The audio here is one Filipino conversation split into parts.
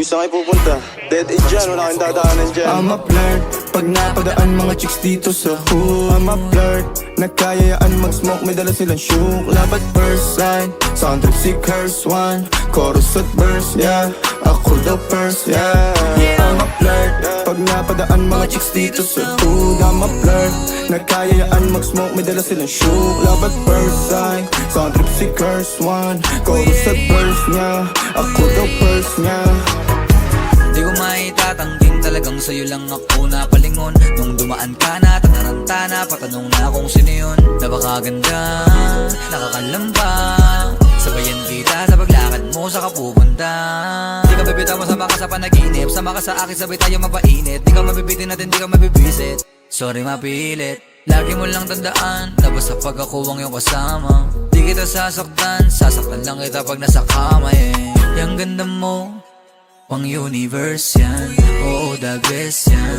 Gusto kayo pupunta? Dead end dyan, wala kang dadaanan dyan. I'm a flirt, pag napadaan mga chicks dito sa hood. I'm a flirt, nagkayayaan mag-smoke, may dala silang shook. Love at first sight, sound trip si curse one. Chorus at verse, yeah, ako the first, yeah. I'm a flirt, pag napadaan mga chicks dito sa hood. I'm a flirt, nagkayayaan mag-smoke, may dala silang shook. Love at first sight, sound trip si curse one. Chorus at verse, yeah, ako the first, yeah. Di ko maitatangking talagang sa'yo lang ako napalingon. Nung dumaan ka na, tataranta na, patanong na kung sino yun. Napakaganda, nakakalamba, sabayan kita sa paglakad mo sa kapupunta. Di ka bibitaw mo, sama ka sa panaginip, sama ka sa akin, sabay tayo mapainit. Di ka mabibitin natin, di ka mabibisit, sorry mapilit. Lagi mo lang tandaan, labas sa pag ako ang iyong kasama. Di kita sasaktan, sasaktan lang kita pag nasa kama, Yang ganda mo, pang universe yan, oo the best yan.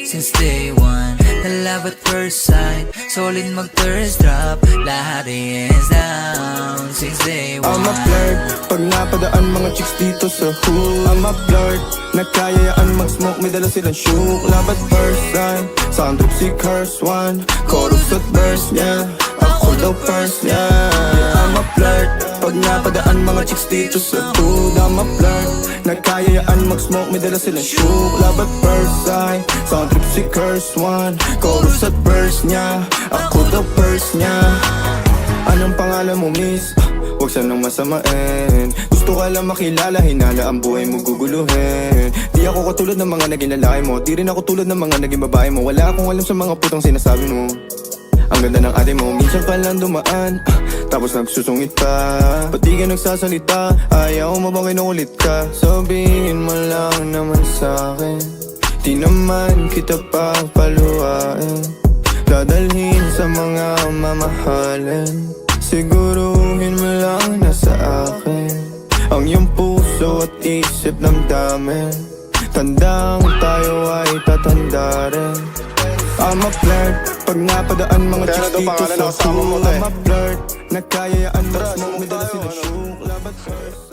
Since day one, na love at first sight, solid mag-thirst drop, lahat hands down. Since day one, I'm a flirt, pag napadaan mga chicks dito sa hood. I'm a flirt, nagkayayaan mag-smoke, may dala silang shook. Love at first sight, sound trip si curse one. Chorus at verse, yeah, ako the first, yeah. I'm a flirt, pag napadaan mga chicks dito sa hood. I'm a flirt, nagkayayaan mag-smoke, may dala silang shook. Love at first sight, sound trip si curse one. Chorus at verse niya, ako the first niya. Anong pangalan mo, miss? Huwag sanang masamain. Gusto ka lang makilala, hinala ang buhay mo guguluhin. Di ako katulad ng mga naging lalaki mo, di rin ako tulad ng mga naging babae mo. Wala akong alam sa mga putang sinasabi mo. Ang ganda ng ate mo, minsan ka lang dumaan, tapos nagsusungit pa. Ba't di ka nagsasalita? Ayaw mo bang kinukulit ka? Sabihin mo lang naman sa'kin, di naman kita papaluhain. Dadalhin sa mga mamahalin, siguruhin mo lang na sa akin ang iyong puso at isip damdamin. Tandang tayo ay tatanda rin. I'm a flirt, pag napadaan mga chicks dito sa hood. I'm a flirt, nagkayayaan mag-smoke, may dala silang shook. Love at first